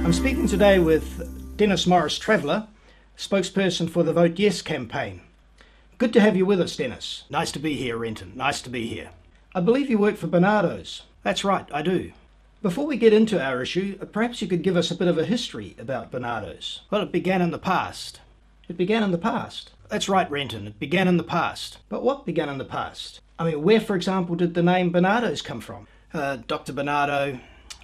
I'm speaking today with Dennis Morris-Traveler, spokesperson for the Vote Yes campaign. Good to have you with us, Dennis. Nice to be here, Renton. Nice to be here. I believe you work for Barnardos. That's right, I do. Before we get into our issue, perhaps you could give us a bit of a history about Barnardos. Well, it began in the past. It began in the past. That's right, Renton. It began in the past. But what began in the past? I mean, where, for example, did the name Barnardos come from? Dr. Barnardo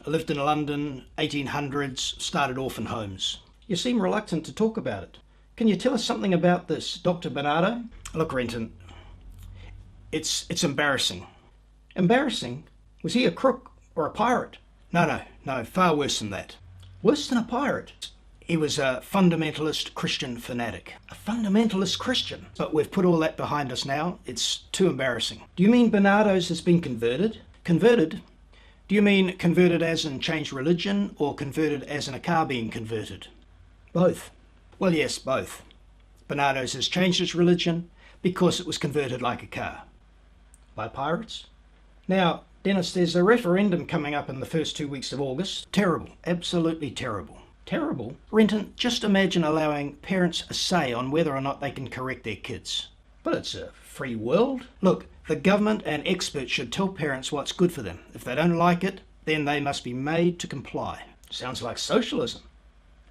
lived in London, 1800s, started orphan homes. You seem reluctant to talk about it. Can you tell us something about this Dr. Barnardo? Look, Renton, it's embarrassing. Embarrassing? Was he a crook or a pirate? No, far worse than that. Worse than a pirate? He was a fundamentalist Christian fanatic. A fundamentalist Christian? But we've put all that behind us now. It's too embarrassing. Do you mean Barnardos has been converted? Converted? Do you mean converted as in changed religion, or converted as in a car being converted? Both. Well, yes, both. Barnardos has changed its religion because it was converted like a car. By pirates? Now, Dennis, there's a referendum coming up in the first 2 weeks of August. Terrible. Absolutely terrible. Terrible? Renton, just imagine allowing parents a say on whether or not they can correct their kids. But it's a free world. Look, the government and experts should tell parents what's good for them. If they don't like it, then they must be made to comply. Sounds like socialism.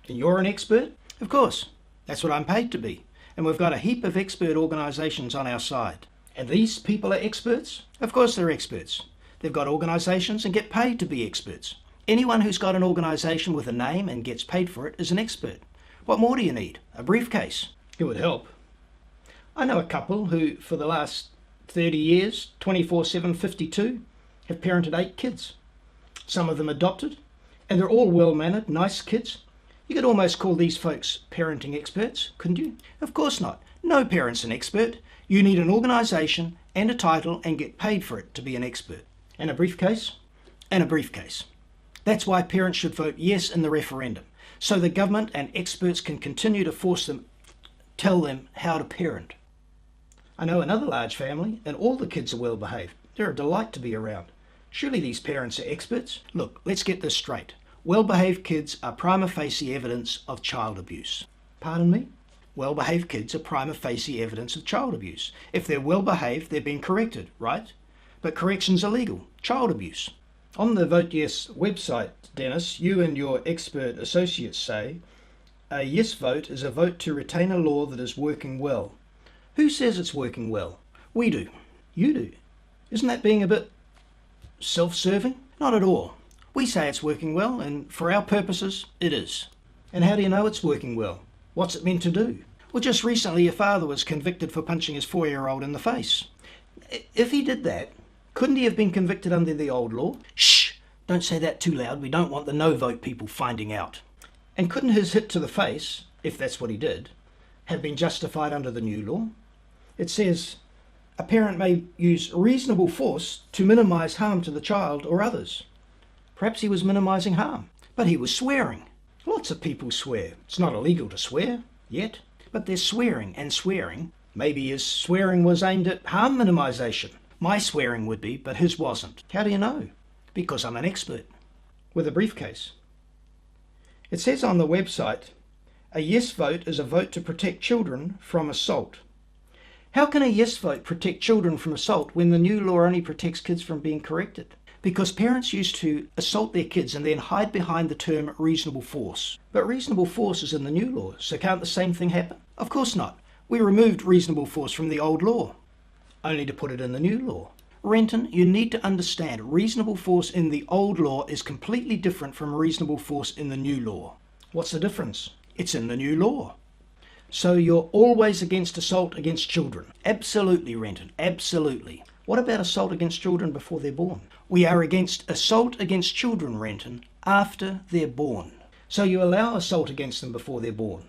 And you're an expert? Of course. That's what I'm paid to be. And we've got a heap of expert organisations on our side. And these people are experts? Of course they're experts. They've got organisations and get paid to be experts. Anyone who's got an organisation with a name and gets paid for it is an expert. What more do you need? A briefcase? It would help. I know a couple who, for the last 30 years, 24/7, 52, have parented 8 kids. Some of them adopted, and they're all well-mannered, nice kids. You could almost call these folks parenting experts, couldn't you? Of course not. No parent's an expert. You need an organisation and a title and get paid for it to be an expert. And a briefcase? And a briefcase. That's why parents should vote yes in the referendum, so the government and experts can continue to tell them how to parent. I know another large family, and all the kids are well behaved. They're a delight to be around. Surely these parents are experts? Look, let's get this straight. Well-behaved kids are prima facie evidence of child abuse. Pardon me? Well-behaved kids are prima facie evidence of child abuse. If they're well-behaved, they're being corrected, right? But correction's illegal. Child abuse. On the Vote Yes website, Dennis, you and your expert associates say, a yes vote is a vote to retain a law that is working well. Who says it's working well? We do. You do. Isn't that being a bit self-serving? Not at all. We say it's working well, and for our purposes, it is. And how do you know it's working well? What's it meant to do? Well, just recently your father was convicted for punching his 4-year-old in the face. If he did that, couldn't he have been convicted under the old law? Shh! Don't say that too loud. We don't want the no-vote people finding out. And couldn't his hit to the face, if that's what he did, have been justified under the new law? It says, a parent may use reasonable force to minimise harm to the child or others. Perhaps he was minimising harm, but he was swearing. Lots of people swear. It's not illegal to swear, yet, but they're swearing and swearing. Maybe his swearing was aimed at harm minimisation. My swearing would be, but his wasn't. How do you know? Because I'm an expert. With a briefcase. It says on the website, a yes vote is a vote to protect children from assault. How can a yes vote protect children from assault when the new law only protects kids from being corrected? Because parents used to assault their kids and then hide behind the term reasonable force. But reasonable force is in the new law, so can't the same thing happen? Of course not. We removed reasonable force from the old law, only to put it in the new law. Renton, you need to understand reasonable force in the old law is completely different from reasonable force in the new law. What's the difference? It's in the new law. So you're always against assault against children? Absolutely, Renton, absolutely. What about assault against children before they're born? We are against assault against children, Renton, after they're born. So you allow assault against them before they're born?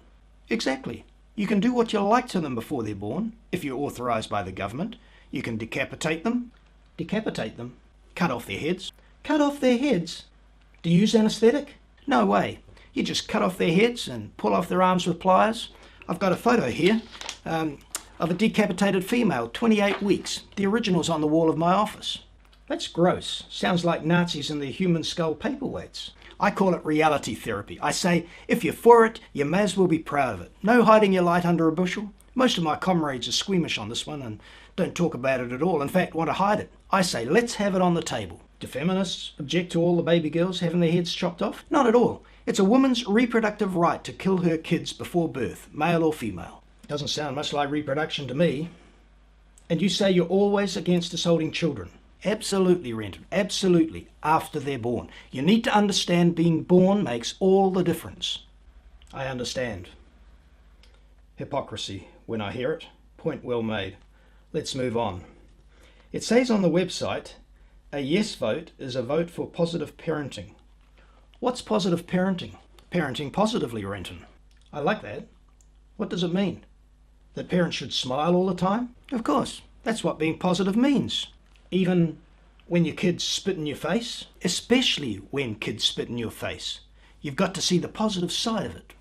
Exactly. You can do what you like to them before they're born, if you're authorised by the government. You can decapitate them. Decapitate them? Cut off their heads? Cut off their heads? Do you use anaesthetic? No way. You just cut off their heads and pull off their arms with pliers. I've got a photo here of a decapitated female, 28 weeks. The original's on the wall of my office. That's gross. Sounds like Nazis and their human skull paperweights. I call it reality therapy. I say, if you're for it, you may as well be proud of it. No hiding your light under a bushel. Most of my comrades are squeamish on this one and don't talk about it at all. In fact, want to hide it. I say, let's have it on the table. Do feminists object to all the baby girls having their heads chopped off? Not at all. It's a woman's reproductive right to kill her kids before birth, male or female. Doesn't sound much like reproduction to me. And you say you're always against assaulting children. Absolutely, Renton. Absolutely. After they're born. You need to understand being born makes all the difference. I understand. Hypocrisy when I hear it. Point well made. Let's move on. It says on the website, a yes vote is a vote for positive parenting. What's positive parenting? Parenting positively, Renton. I like that. What does it mean? That parents should smile all the time? Of course. That's what being positive means. Even when your kids spit in your face? Especially when kids spit in your face. You've got to see the positive side of it.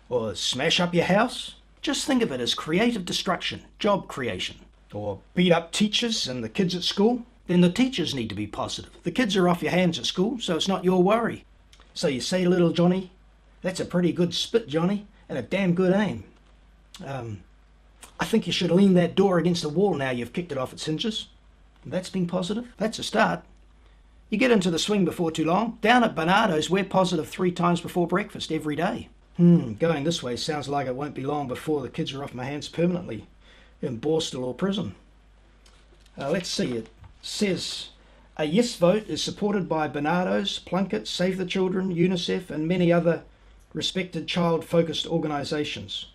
Or smash up your house? Just think of it as creative destruction, job creation. Or beat up teachers and the kids at school? Then the teachers need to be positive. The kids are off your hands at school, so it's not your worry. So you say, little Johnny, that's a pretty good spit, Johnny, and a damn good aim. I think you should lean that door against the wall now you've kicked it off its hinges. That's being positive. That's a start. You get into the swing before too long. Down at Barnardos, we're positive 3 times before breakfast every day. Going this way sounds like it won't be long before the kids are off my hands permanently in Borstal or prison. Let's see. It says a yes vote is supported by Barnardos, Plunkett, Save the Children, UNICEF and many other respected child-focused organisations.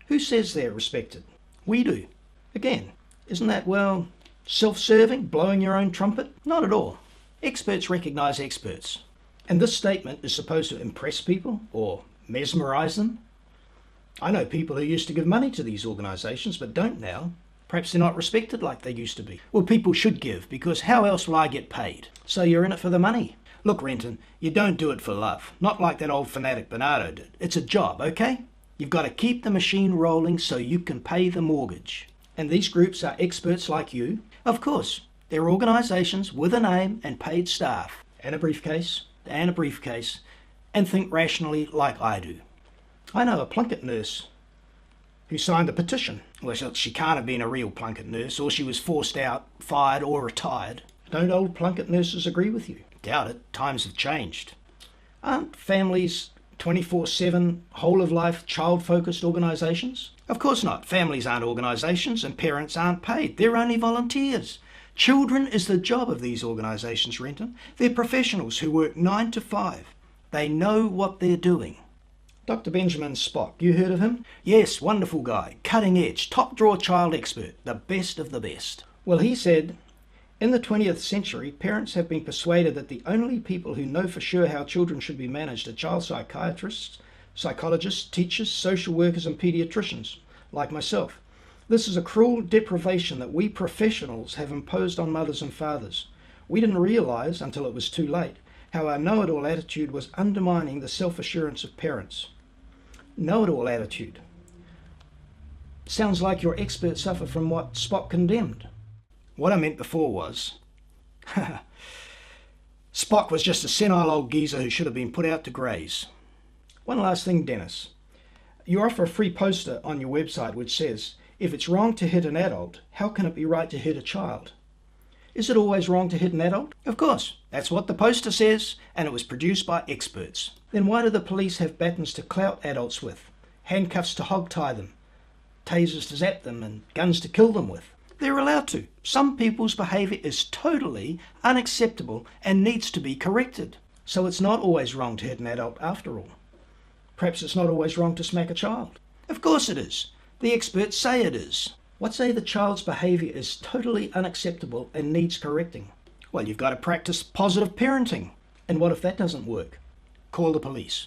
Who says they're respected? We do. Again, isn't that, well, self-serving, blowing your own trumpet? Not at all. Experts recognise experts. And this statement is supposed to impress people or mesmerise them. I know people who used to give money to these organisations but don't now. Perhaps they're not respected like they used to be. Well, people should give, because how else will I get paid? So you're in it for the money. Look, Renton, you don't do it for love. Not like that old fanatic Barnardo did. It's a job, okay? You've got to keep the machine rolling so you can pay the mortgage. And these groups are experts like you. Of course, they're organisations with a name and paid staff. And a briefcase, and think rationally like I do. I know a Plunkett nurse who signed the petition. Well, she can't have been a real Plunkett nurse, or she was forced out, fired, or retired. Don't old Plunkett nurses agree with you? Doubt it. Times have changed. Aren't families 24/7, whole-of-life, child-focused organisations? Of course not. Families aren't organisations, and parents aren't paid. They're only volunteers. Children is the job of these organisations, Renton. They're professionals who work 9 to 5. They know what they're doing. Dr. Benjamin Spock, you heard of him? Yes, wonderful guy, cutting edge, top drawer child expert, the best of the best. Well, he said, in the 20th century, parents have been persuaded that the only people who know for sure how children should be managed are child psychiatrists, psychologists, teachers, social workers and paediatricians, like myself. This is a cruel deprivation that we professionals have imposed on mothers and fathers. We didn't realise, until it was too late, how our know-it-all attitude was undermining the self-assurance of parents. Know-it-all attitude. Sounds like your experts suffer from what Spock condemned. What I meant before was, Spock was just a senile old geezer who should have been put out to graze. One last thing, Dennis. You offer a free poster on your website which says, if it's wrong to hit an adult, how can it be right to hit a child? Is it always wrong to hit an adult? Of course. That's what the poster says, and it was produced by experts. Then why do the police have batons to clout adults with, handcuffs to hog-tie them, tasers to zap them, and guns to kill them with? They're allowed to. Some people's behaviour is totally unacceptable and needs to be corrected. So it's not always wrong to hit an adult after all. Perhaps it's not always wrong to smack a child. Of course it is. The experts say it is. What say the child's behaviour is totally unacceptable and needs correcting? Well, you've got to practice positive parenting. And what if that doesn't work? Call the police.